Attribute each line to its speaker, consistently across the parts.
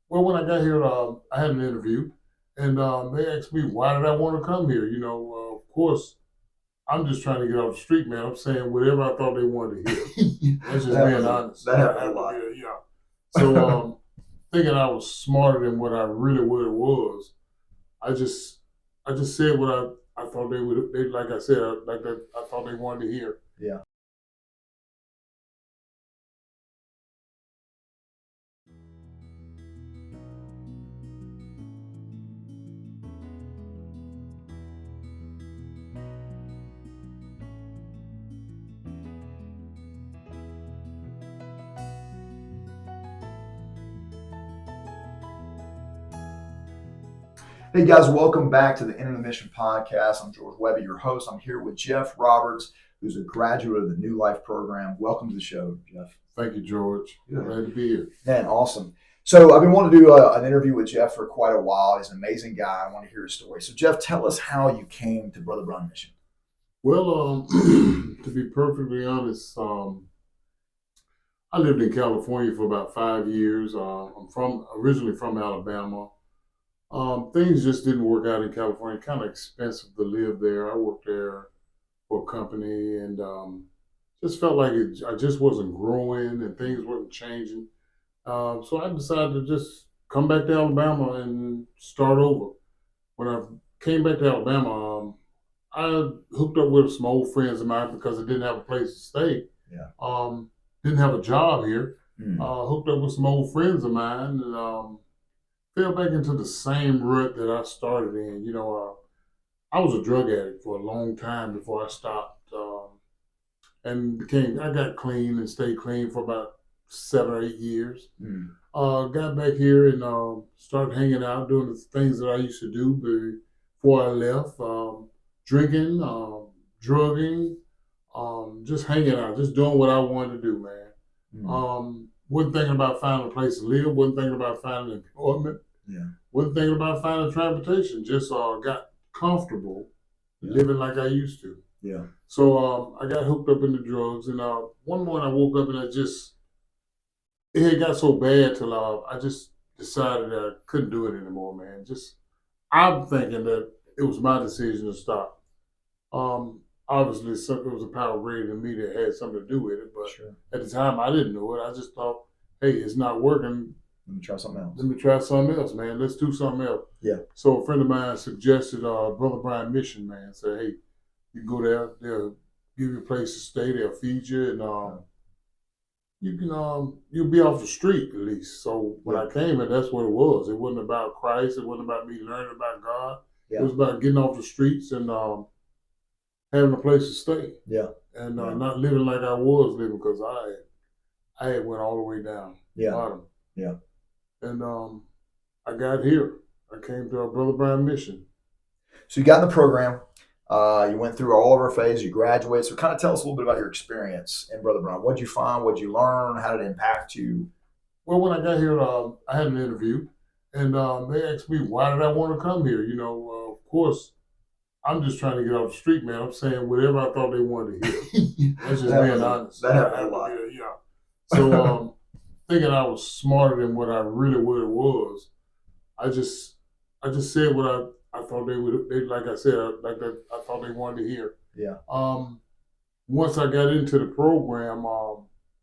Speaker 1: Well, when I got here, I had an interview, and they asked me why did I want to come here. Of course, I'm just trying to get off the street, man. I'm saying whatever I thought they wanted to hear. That's just being honest.
Speaker 2: That happens a lot.
Speaker 1: Yeah. So, thinking I was smarter than what I really was, I just, I just said what I thought they would. They like I said, I thought they wanted to hear.
Speaker 2: Yeah. Hey guys, welcome back to the Enter the Mission podcast. I'm George Webby, your host. I'm here with Jeff Roberts, who's a graduate of the New Life program. Welcome to the show, Jeff.
Speaker 1: Thank you, George.
Speaker 2: Good.
Speaker 1: Glad to be here.
Speaker 2: Man, awesome. So I've been wanting to do an interview with Jeff for quite a while. He's an amazing guy. I want to hear his story. So Jeff, tell us how you came to Brother Brown Mission.
Speaker 1: Well, to be perfectly honest, I lived in California for about 5 years. I'm originally from Alabama. Things just didn't work out in California. Kind of expensive to live there. I worked there for a company, and just felt like I just wasn't growing, and things weren't changing. So I decided to just come back to Alabama and start over. When I came back to Alabama, I hooked up with some old friends of mine because I didn't have a place to stay.
Speaker 2: Yeah.
Speaker 1: Didn't have a job here.
Speaker 2: Mm.
Speaker 1: Hooked up with some old friends of mine, and fell back into the same rut that I started in. I was a drug addict for a long time before I stopped, and I got clean and stayed clean for about 7 or 8 years.
Speaker 2: Mm.
Speaker 1: Got back here and started hanging out, doing the things that I used to do before I left. Drinking, drugging, just hanging out, just doing what I wanted to do, man. Wasn't thinking about finding a place to live, wasn't thinking about finding employment,
Speaker 2: Yeah.
Speaker 1: wasn't thinking about finding transportation, just got comfortable living like I used to.
Speaker 2: Yeah.
Speaker 1: So I got hooked up into drugs, and one morning I woke up and it had got so bad till I just decided that I couldn't do it anymore, man. I'm thinking that it was my decision to stop. Obviously, it was a power greater than me that had something to do with it, but
Speaker 2: Sure.
Speaker 1: at the time I didn't know it. I just thought, hey, it's not working.
Speaker 2: Let me try something else.
Speaker 1: Let me try something else, man. Let's do something else.
Speaker 2: Yeah.
Speaker 1: So a friend of mine suggested Brother Brian Mission, man. Said, hey, you can go there. They'll give you a place to stay. They'll feed you, and you'll be off the street at least. So when I came in, that's what it was. It wasn't about Christ. It wasn't about me learning about God.
Speaker 2: Yeah.
Speaker 1: It was about getting off the streets and having a place to stay.
Speaker 2: Yeah.
Speaker 1: And not living like I was living, because I had went all the way down
Speaker 2: Yeah.
Speaker 1: bottom.
Speaker 2: Yeah.
Speaker 1: And I got here. I came to our Brother Brian Mission.
Speaker 2: So you got in the program. You went through all of our phase. You graduated. So kind of tell us a little bit about your experience in Brother Brown. What did you find? What did you learn? How did it impact you?
Speaker 1: Well, when I got here, I had an interview, and they asked me why did I want to come here. Of course, I'm just trying to get off the street, man. I'm saying whatever I thought they wanted to hear. That's just being honest.
Speaker 2: That happens a lot.
Speaker 1: Yeah. So thinking I was smarter than what I really was, I just said what I thought they would. They like I said, I thought they wanted to hear.
Speaker 2: Yeah.
Speaker 1: Once I got into the program,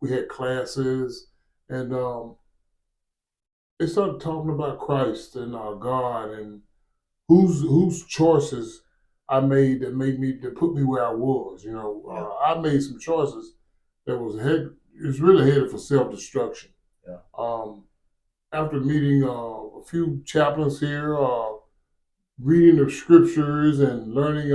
Speaker 1: we had classes, and they started talking about Christ and God and whose choices I made that put me where I was. I made some choices that was really headed for self-destruction.
Speaker 2: Yeah.
Speaker 1: After meeting a few chaplains here, reading the scriptures and learning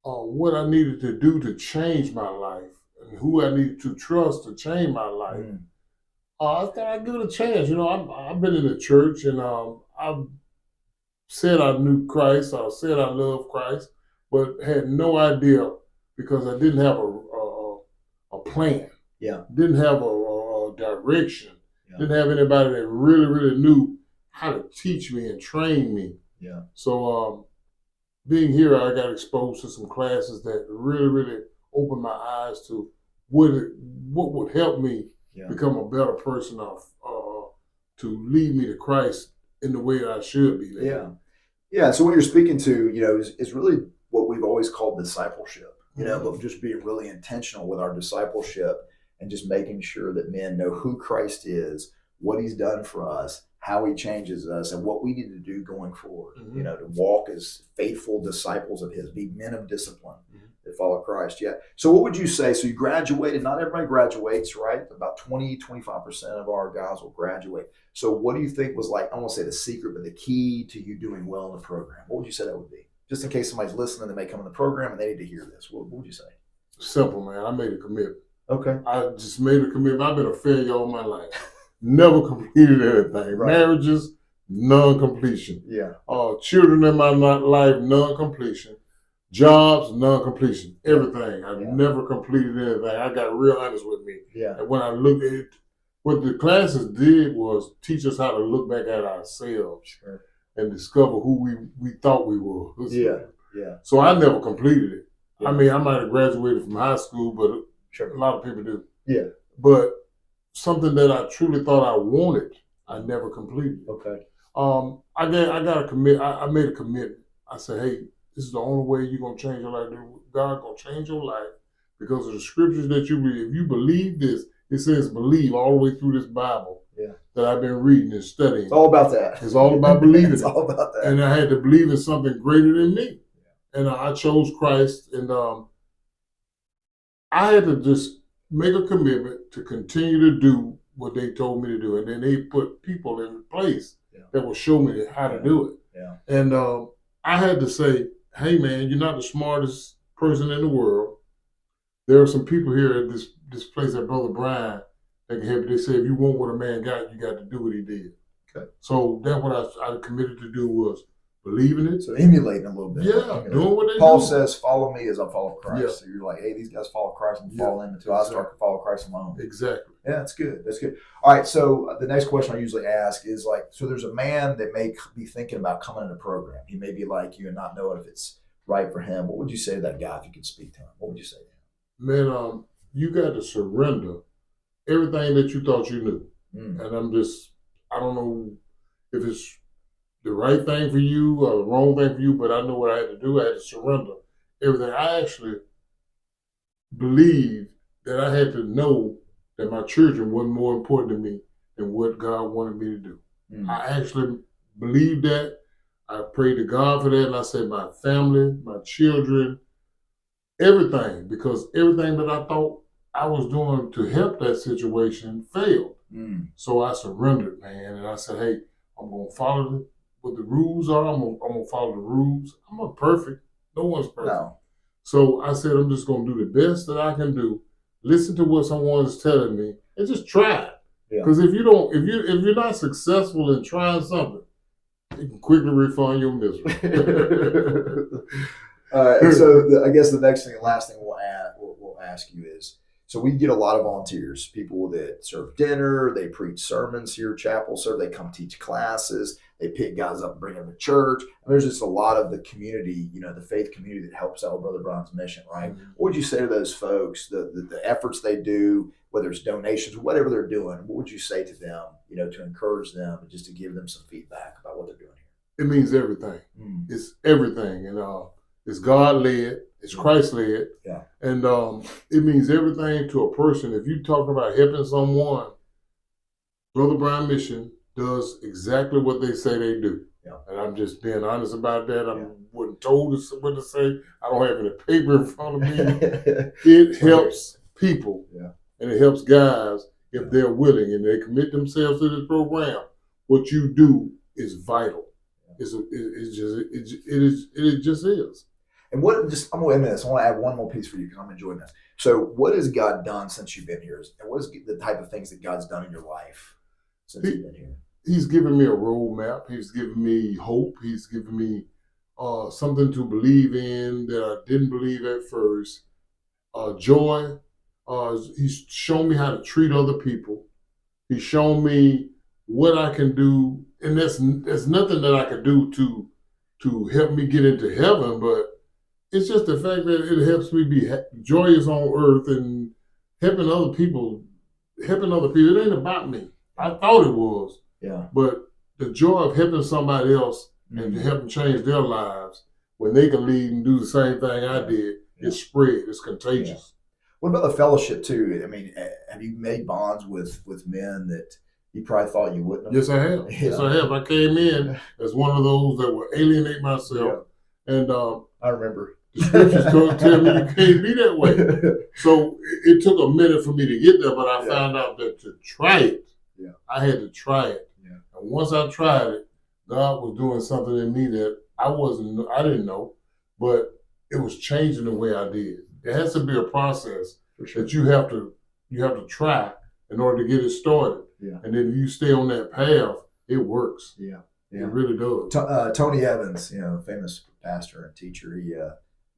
Speaker 1: what I needed to do to change my life and who I needed to trust to change my life, I thought I'd give it a chance. I've been in the church, and I've said I knew Christ. I said I loved Christ, but had no idea, because I didn't have a plan.
Speaker 2: Yeah.
Speaker 1: Didn't have a direction.
Speaker 2: Yeah.
Speaker 1: Didn't have anybody that really knew how to teach me and train me.
Speaker 2: Yeah.
Speaker 1: So being here, I got exposed to some classes that really opened my eyes to what would help me become a better person to lead me to Christ in the way that I should be led.
Speaker 2: Yeah. Yeah. So what you're speaking to, is really what we've always called discipleship, but just being really intentional with our discipleship and just making sure that men know who Christ is, what he's done for us, how he changes us, and what we need to do going forward, to walk as faithful disciples of his, be men of discipline that follow Christ. Yeah. So what would you say? So you graduated, not everybody graduates, right? About 20-25% of our guys will graduate. So what do you think was like, I won't say the secret, but the key to you doing well in the program? What would you say that would be? Just in case somebody's listening, they may come in the program and they need to hear this. What would you say?
Speaker 1: Simple, man. I made a commitment.
Speaker 2: Okay.
Speaker 1: I just made a commitment. I've been a failure all my life. Never completed anything.
Speaker 2: Right.
Speaker 1: Marriages, non-completion.
Speaker 2: Yeah.
Speaker 1: Children in my life, non-completion. Jobs, non-completion. Everything. I've never completed anything. I got real honest with me.
Speaker 2: Yeah.
Speaker 1: And when I looked at it, what the classes did was teach us how to look back at ourselves and discover who we thought we were.
Speaker 2: Yeah. Yeah.
Speaker 1: So I never completed it. Yeah. I mean, I might have graduated from high school, but a lot of people do.
Speaker 2: Yeah.
Speaker 1: But something that I truly thought I wanted, I never completed.
Speaker 2: Okay.
Speaker 1: I got a commit. I made a commitment. I said, hey, this is the only way you're gonna change your life. God gonna change your life because of the scriptures that you read. If you believe this, it says believe all the way through this Bible that I've been reading and studying.
Speaker 2: It's all about that.
Speaker 1: It's all about believing.
Speaker 2: It's all about that.
Speaker 1: And I had to believe in something greater than me. And I chose Christ, and I had to just make a commitment to continue to do what they told me to do. And then they put people in place that will show me how to do it.
Speaker 2: Yeah.
Speaker 1: And I had to say, hey, man, you're not the smartest person in the world. There are some people here at this place at Brother Brian that can help you. They say, if you want what a man got, you got to do what he did.
Speaker 2: Okay.
Speaker 1: So that's what I committed to do, was believe in it.
Speaker 2: So emulating a little bit.
Speaker 1: Yeah, doing what they
Speaker 2: Paul
Speaker 1: do.
Speaker 2: says, follow me as I follow Christ.
Speaker 1: Yeah.
Speaker 2: So you're like, hey, these guys follow Christ and follow them until I start to follow Christ alone.
Speaker 1: Exactly.
Speaker 2: Yeah, that's good. That's good. All right. So the next question I usually ask is like, so there's a man that may be thinking about coming in the program. He may be like you and not knowing if it's right for him. What would you say to that guy if you could speak to him? What would you say to him?
Speaker 1: Man, you got to surrender everything that you thought you knew. And I don't know if it's the right thing for you or the wrong thing for you, but I know what I had to do. I had to surrender everything. I actually believed that I had to know that my children wasn't more important to me than what God wanted me to do. I actually believed that. I prayed to God for that, and I said my family, my children, everything, because everything that I thought I was doing to help that situation failed. So I surrendered, man, and I said, hey, I'm going to follow what the rules are. I'm gonna follow the rules. I'm not perfect. No one's perfect. No. So I said, I'm just going to do the best that I can do. Listen to what someone is telling me and just try it. Because if you're not successful in trying something, it can quickly refund your misery.
Speaker 2: All right. So I guess the next thing, the last thing we'll ask you is, so we get a lot of volunteers, people that serve dinner, they preach sermons here, chapel serve, they come teach classes, they pick guys up and bring them to church. And there's just a lot of the community, the faith community that helps out with Brother Brian's mission, right? What would you say to those folks, the efforts they do, whether it's donations, whatever they're doing, what would you say to them, to encourage them and just to give them some feedback about what they're doing here?
Speaker 1: It means everything. It's everything. And it's God-led. It's Christ-led.
Speaker 2: Yeah.
Speaker 1: And it means everything to a person. If you're talking about helping someone, Brother Brian Mission does exactly what they say they do.
Speaker 2: Yeah.
Speaker 1: And I'm just being honest about that. I wasn't told what to say. I don't have any paper in front of me. It helps people. Yeah. And it helps guys if they're willing and they commit themselves to this program. What you do is vital. It just is.
Speaker 2: And I'm going to end this. I want to add one more piece for you because I'm enjoying this. So what has God done since you've been here? And what is the type of things that God's done in your life since you've been here?
Speaker 1: He's given me a roadmap. He's given me hope. He's given me something to believe in that I didn't believe at first. Joy. He's shown me how to treat other people. He's shown me what I can do. And there's nothing that I can do to help me get into heaven, but it's just the fact that it helps me be joyous on earth and helping other people. It ain't about me. I thought it was,
Speaker 2: Yeah.
Speaker 1: But the joy of helping somebody else and to help them change their lives when they can lead and do the same thing I did, it's spread. It's contagious.
Speaker 2: What about the fellowship too? I mean, have you made bonds with men that you probably thought you wouldn't have?
Speaker 1: Yes, I have. Yes, I have. I came in as one of those that would alienate myself, and
Speaker 2: I remember.
Speaker 1: the scriptures tell me you can't be that way. So it took a minute for me to get there, but I found out that to try it, I had to try it. Yeah. And once I tried it, God was doing something in me that I didn't know, but it was changing the way I did. It has to be a process that you have to try in order to get it started. Yeah. And then if you stay on that path, it works. Yeah. It really does.
Speaker 2: Tony Evans, famous pastor and teacher,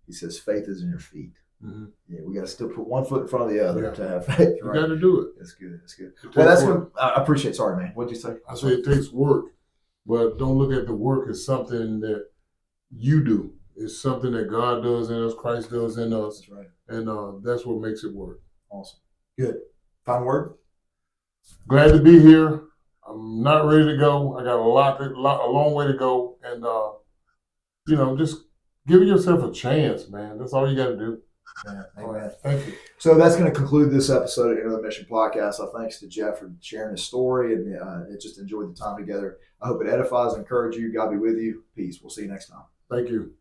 Speaker 2: he says faith is in your feet. Mm-hmm. Yeah, we got to still put one foot in front of the other to have faith. Right?
Speaker 1: You got to do it.
Speaker 2: That's good. That's good. Well, that's what I appreciate. Sorry, man. What'd you say?
Speaker 1: I say it takes work, but don't look at the work as something that you do. It's something that God does in us, Christ does in us. That's right. And that's what makes it work.
Speaker 2: Awesome. Good. Final word?
Speaker 1: Glad to be here. I'm not ready to go. I got a long way to go. And, just give yourself a chance, man. That's all you got to do.
Speaker 2: Yeah,
Speaker 1: all right. Thank you.
Speaker 2: So that's going to conclude this episode of Enter the Mission Podcast. Thanks to Jeff for sharing his story and just enjoyed the time together. I hope it edifies and encourages you. God be with you. Peace. We'll see you next time.
Speaker 1: Thank you.